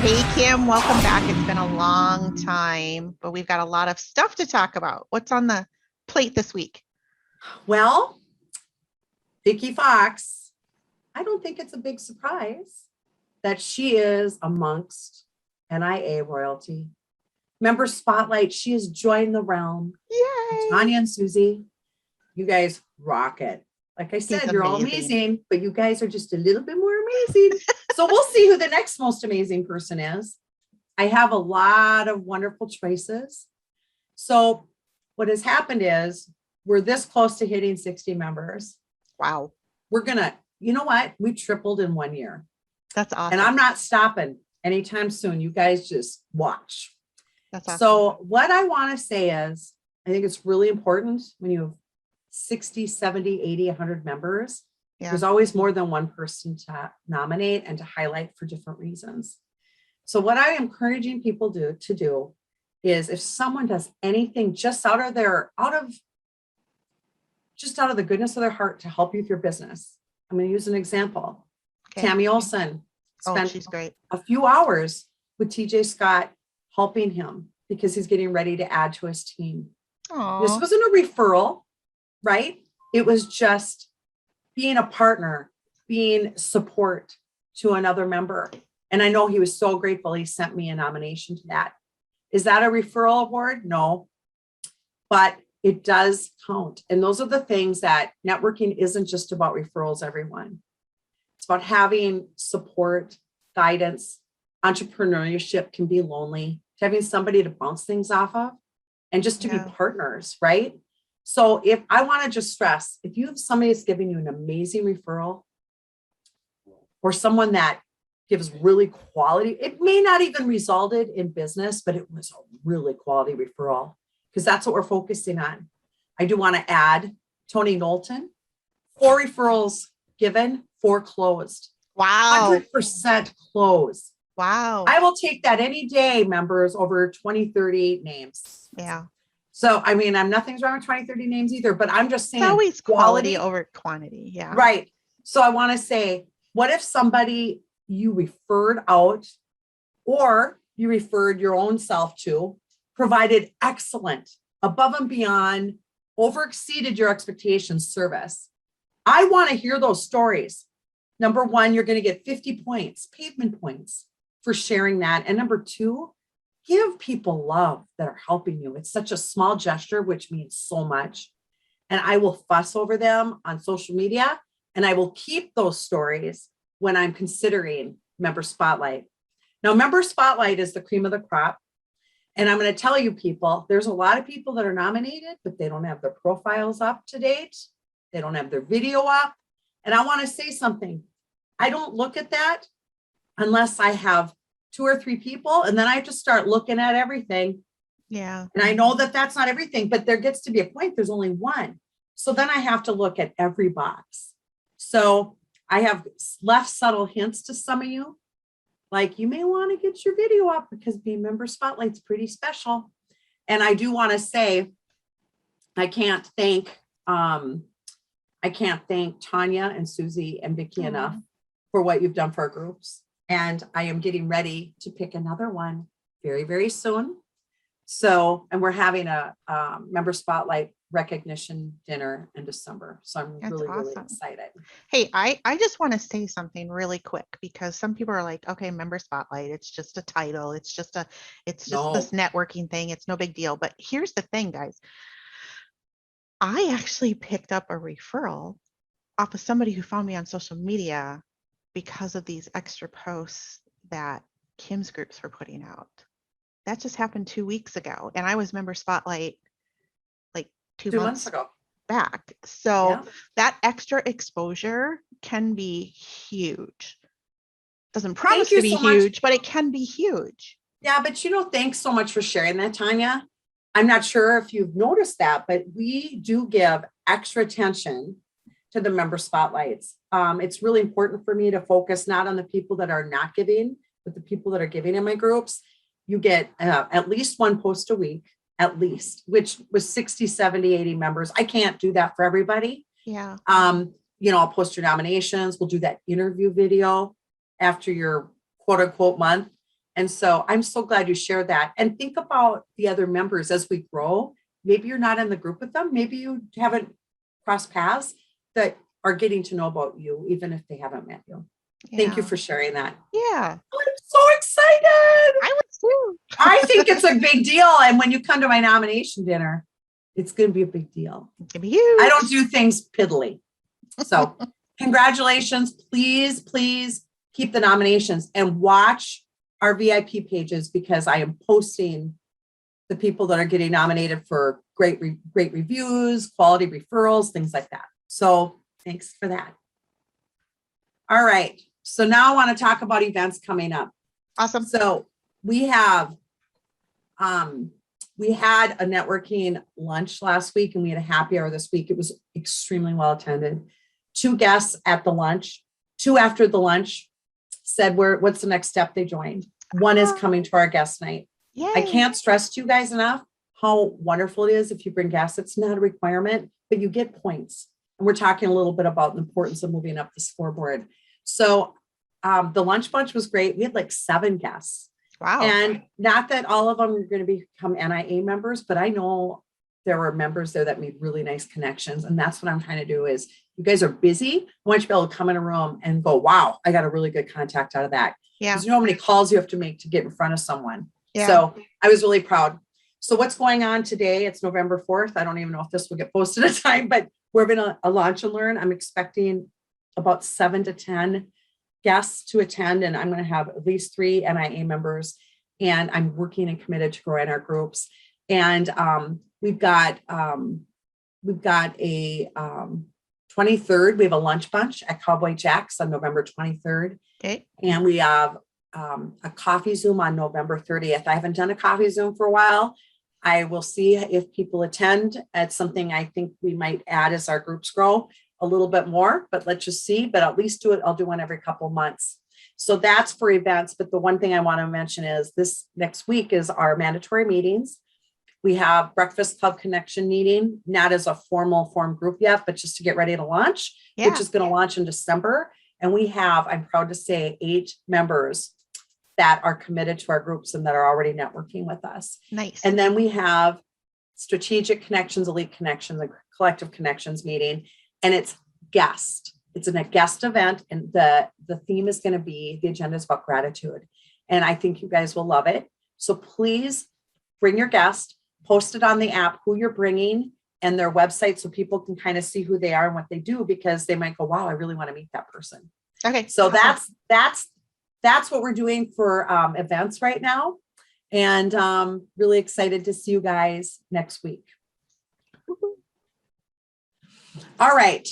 Hey, Kim, welcome back. It's been a long time, but we've got a lot of stuff to talk about. What's on the plate this week? Well, Vicky Fox, I don't think it's a big surprise that she is amongst NIA royalty. Member Spotlight, she has joined the realm. Yay! Tanya and Susie, you guys rock it. Like I said, you're all amazing, but you guys are just a little bit more amazing. So we'll see who the next most amazing person is. I have a lot of wonderful choices. So what has happened is we're this close to hitting 60 members. Wow. We're gonna, you know what? We tripled in 1 year. That's awesome. And I'm not stopping anytime soon. You guys just watch. That's awesome. So what I want to say is, I think it's really important when you have 60, 70, 80, 100 members, there's always more than one person to nominate and to highlight for different reasons. So what I am encouraging people to do is if someone does anything just out of the goodness of their heart to help you with your business. I'm going to use an example. Okay. Tammy Olson spent she's great. A few hours with TJ Scott helping him because he's getting ready to add to his team. Aww. This wasn't a referral, right? It was just being a partner, being support to another member. And I know he was so grateful he sent me a nomination to that. Is that a referral award? No, but it does count. And those are the things that networking isn't just about referrals, everyone. It's about having support, guidance. Entrepreneurship can be lonely. Having somebody to bounce things off of and just to be partners, right? So if I want to just stress, if you have somebody that's giving you an amazing referral or someone that gives really quality, it may not even resulted in business, but it was a really quality referral because that's what we're focusing on. I do want to add Tony Knowlton, 4 referrals given, 4 closed. Wow. 100% close. Wow. I will take that any day, members, over 20, 30 names. Yeah. So, I mean, nothing's wrong with 20, 30 names either, but I'm just saying. It's always quality over quantity. Yeah. Right. So I want to say, what if somebody you referred out or you referred your own self to provided excellent, above and beyond, over exceeded your expectations service? I want to hear those stories. Number 1, you're going to get 50 points, pavement points for sharing that. And number 2, give people love that are helping you. It's such a small gesture, which means so much. And I will fuss over them on social media, and I will keep those stories when I'm considering Member Spotlight. Now, Member Spotlight is the cream of the crop. And I'm going to tell you people, there's a lot of people that are nominated, but they don't have their profiles up to date. They don't have their video up. And I want to say something. I don't look at that unless I have 2 or 3 people, and then I have to start looking at everything. Yeah. And I know that that's not everything, but there gets to be a point. There's only one. So then I have to look at every box. So I have left subtle hints to some of you, like you may want to get your video up because being Member Spotlight's pretty special. And I do want to say, I can't thank Tanya and Susie and Vicky enough for what you've done for our groups. And I am getting ready to pick another one very, very soon. So, and we're having a Member Spotlight recognition dinner in December. So I'm really excited. Hey, I just want to say something really quick because some people are like, okay, Member Spotlight, it's just a title. It's just this networking thing. It's no big deal. But here's the thing, guys. I actually picked up a referral off of somebody who found me on social media because of these extra posts that Kim's groups were putting out. That just happened 2 weeks ago. And I was Member Spotlight like 2 months ago back. So that extra exposure can be huge. Doesn't promise to be huge, but it can be huge. Yeah, but thanks so much for sharing that, Tanya. I'm not sure if you've noticed that, but we do give extra attention to the Member Spotlights. It's really important for me to focus not on the people that are not giving, but the people that are giving in my groups. You get at least 1 post a week, at least, which was 60, 70, 80 members. I can't do that for everybody. Yeah. I'll post your nominations. We'll do that interview video after your quote unquote month. And so I'm so glad you shared that. And think about the other members as we grow. Maybe you're not in the group with them. Maybe you haven't crossed paths that are getting to know about you, even if they haven't met you. Thank you for sharing that. Yeah. I'm so excited. I was too. I think it's a big deal. And when you come to my nomination dinner, it's going to be a big deal. It's gonna be huge. I don't do things piddly. So congratulations. Please, please keep the nominations and watch our VIP pages, because I am posting the people that are getting nominated for great reviews, quality referrals, things like that. So thanks for that. All right. So now I want to talk about events coming up. Awesome. So we had a networking lunch last week, and we had a happy hour this week. It was extremely well attended. 2 guests at the lunch, 2 after the lunch said, what's the next step? They joined. 1 is coming to our guest night. Yay. I can't stress to you guys enough how wonderful it is if you bring guests. It's not a requirement, but you get points. And we're talking a little bit about the importance of moving up the scoreboard. So the lunch bunch was great. We had like 7 guests. Wow. And not that all of them are going to become NIA members, but I know there were members there that made really nice connections. And that's what I'm trying to do is, you guys are busy. I want you to be able to come in a room and go, wow, I got a really good contact out of that. Yeah. Because you know how many calls you have to make to get in front of someone. Yeah. So I was really proud. So what's going on today? It's November 4th. I don't even know if this will get posted in time, but we're going to a launch and learn. I'm expecting about 7 to 10 guests to attend, and I'm going to have at least 3 NIA members, and I'm working and committed to growing our groups. And we've got a 23rd, we have a lunch bunch at Cowboy Jack's on November 23rd. Okay. And we have a coffee Zoom on November 30th. I haven't done a coffee Zoom for a while. I will see if people attend. It's something I think we might add as our groups grow a little bit more, but let's just see, but at least do it. I'll do one every couple of months. So that's for events. But the one thing I want to mention is this next week is our mandatory meetings. We have Breakfast Club Connection meeting, not as a formal form group yet, but just to get ready to launch, which is going to launch in December. And we have, I'm proud to say, 8 members that are committed to our groups and that are already networking with us. Nice. And then we have Strategic Connections, Elite Connections, the Collective Connections meeting, and it's guest. It's a guest event, and the theme is going to be, the agenda is about gratitude. And I think you guys will love it. So please bring your guest, post it on the app, who you're bringing and their website, so people can kind of see who they are and what they do, because they might go, wow, I really want to meet that person. Okay. So that's what we're doing for events right now. And really excited to see you guys next week. All right.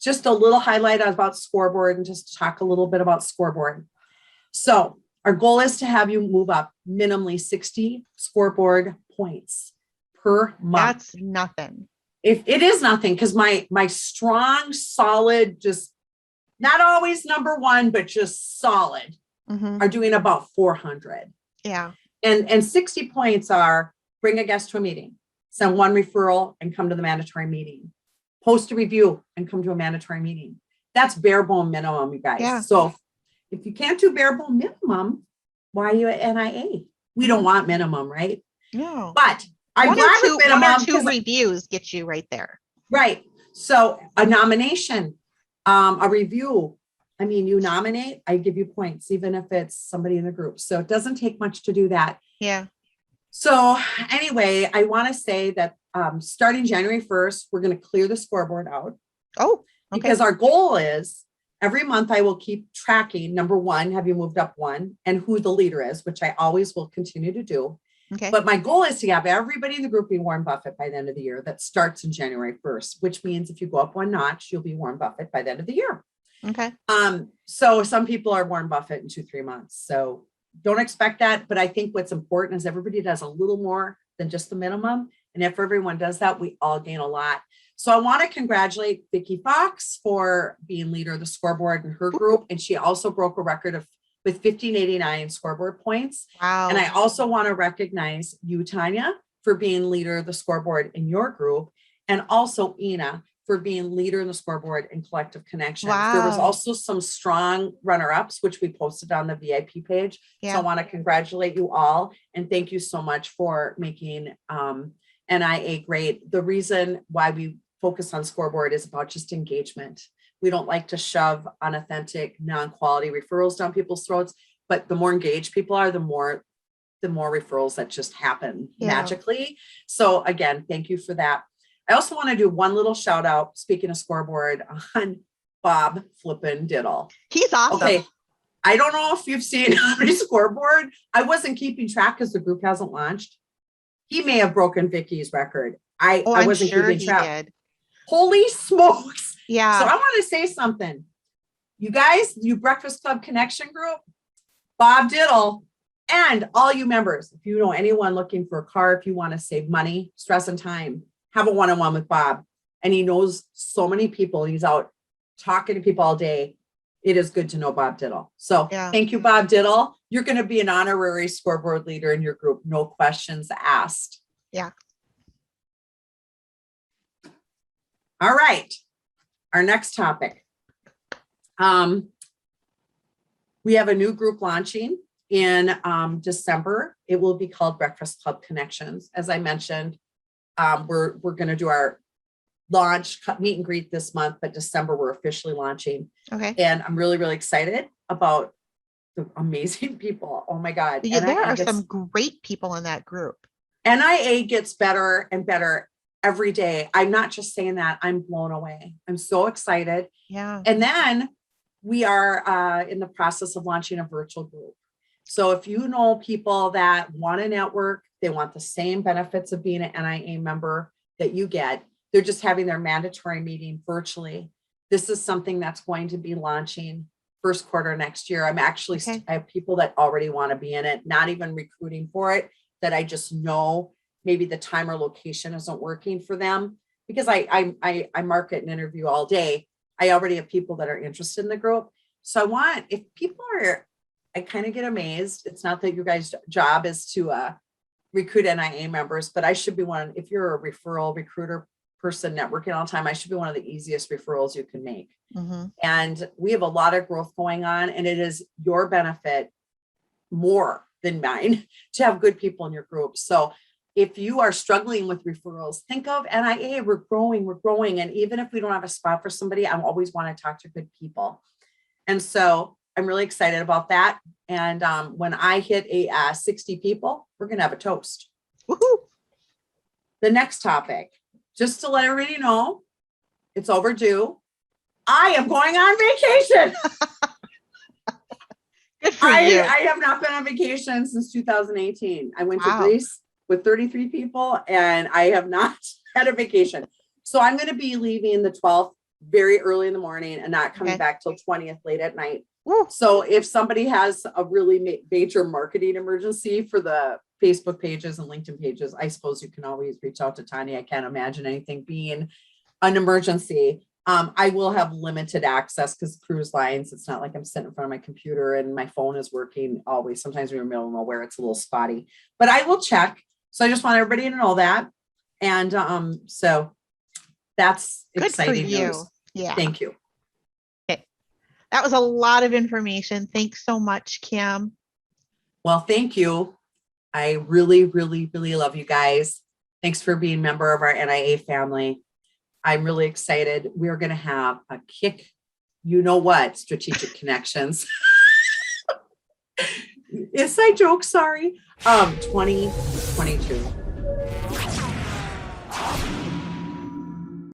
Just a little highlight about Scoreboard, and just talk a little bit about Scoreboard. So our goal is to have you move up minimally 60 Scoreboard points per month. That's nothing. If it is nothing, because my strong, solid, just not always number 1, but just solid, are doing about 400. Yeah. And 60 points are bring a guest to a meeting, send 1 referral and come to the mandatory meeting, post a review and come to a mandatory meeting. That's bare bone minimum, you guys. Yeah. So if you can't do bare bone minimum, why are you at NIA? We don't want minimum, right? No. But I'm glad with minimum. 1 or 2 reviews get you right there. Right. So a nomination, a review. I mean, you nominate, I give you points, even if it's somebody in the group. So it doesn't take much to do that. Yeah. So anyway, I want to say that starting January 1st, we're going to clear the scoreboard out. Oh, okay. Because our goal is every month I will keep tracking, number 1, have you moved up 1, and who the leader is, which I always will continue to do. Okay. But my goal is to have everybody in the group be Warren Buffett by the end of the year. That starts in January 1st, which means if you go up 1 notch, you'll be Warren Buffett by the end of the year. Okay. So some people are Warren Buffett in 2-3 months. So don't expect that. But I think what's important is everybody does a little more than just the minimum. And if everyone does that, we all gain a lot. So I want to congratulate Vicki Fox for being leader of the scoreboard in her group. And she also broke a record with 1589 scoreboard points. Wow. And I also want to recognize you, Tanya, for being leader of the scoreboard in your group. And also Ina for being leader in the scoreboard and collective connections. There was Wow. also some strong runner-ups, which we posted on the VIP page. So I Yeah. want to congratulate you all and thank you so much for making NIA great. The reason why we focus on Scoreboard is about just engagement. We don't like to shove unauthentic, non-quality referrals down people's throats, but the more engaged people are, the more referrals that just happen magically. So again, thank you for that. I also want to do one little shout out, speaking of Scoreboard, on Bob Flippin Diddle. He's awesome. Okay. I don't know if you've seen my Scoreboard. I wasn't keeping track because the group hasn't launched. He may have broken Vicky's record. I wasn't sure keeping he track. did. Holy smokes. Yeah. So I want to say something. You guys, you Breakfast Club Connection group, Bob Diddle, and all you members, if you know anyone looking for a car, if you want to save money, stress, and time, have a one-on-one with Bob. And he knows so many people. He's out talking to people all day. It is good to know Bob Diddle. So thank you, Bob Diddle. You're going to be an honorary Scoreboard leader in your group. No questions asked. Yeah. All right. Our next topic. We have a new group launching in December. It will be called Breakfast Club Connections. As I mentioned, we're going to do our launch meet and greet this month, but December we're officially launching. Okay. And I'm really, really excited about the amazing people. Oh my God. Yeah, there are some great people in that group. NIA gets better and better every day. I'm not just saying that, I'm blown away. I'm so excited. Yeah. And then we are in the process of launching a virtual group. So if you know people that want to network, they want the same benefits of being an NIA member that you get, they're just having their mandatory meeting virtually. This is something that's going to be launching first quarter next year. I'm actually, I have people that already want to be in it, not even recruiting for it, that I just know maybe the time or location isn't working for them, because I market and interview all day. I already have people that are interested in the group. So I want, if people are, I kind of get amazed. It's not that your guys' job is to recruit NIA members, but I should be one. If you're a referral recruiter person networking all the time, I should be one of the easiest referrals you can make. Mm-hmm. And we have a lot of growth going on, and it is your benefit more than mine to have good people in your group. So if you are struggling with referrals, think of NIA, we're growing. And even if we don't have a spot for somebody, I always want to talk to good people. And so I'm really excited about that. And when I hit 60 people, we're going to have a toast. Woohoo! The next topic, just to let everybody know, it's overdue. I am going on vacation. Good for you. I have not been on vacation since 2018. I went to Greece with 33 people, and I have not had a vacation. So I'm going to be leaving the 12th very early in the morning and not coming back till 20th late at night. Woo. So if somebody has a really major marketing emergency for the Facebook pages and LinkedIn pages, I suppose you can always reach out to Tanya. I can't imagine anything being an emergency. I will have limited access because cruise lines, it's not like I'm sitting in front of my computer and my phone is working always. Sometimes we're in the middle of nowhere, it's a little spotty, but I will check. So I just want everybody to know that. And so that's good exciting for you. news. Yeah. Thank you. Okay. That was a lot of information. Thanks so much, Kim. Well, thank you. I really, really, really love you guys. Thanks for being a member of our NIA family. I'm really excited. We're going to have a kick, you know what, strategic connections. Inside joke, sorry. 2022.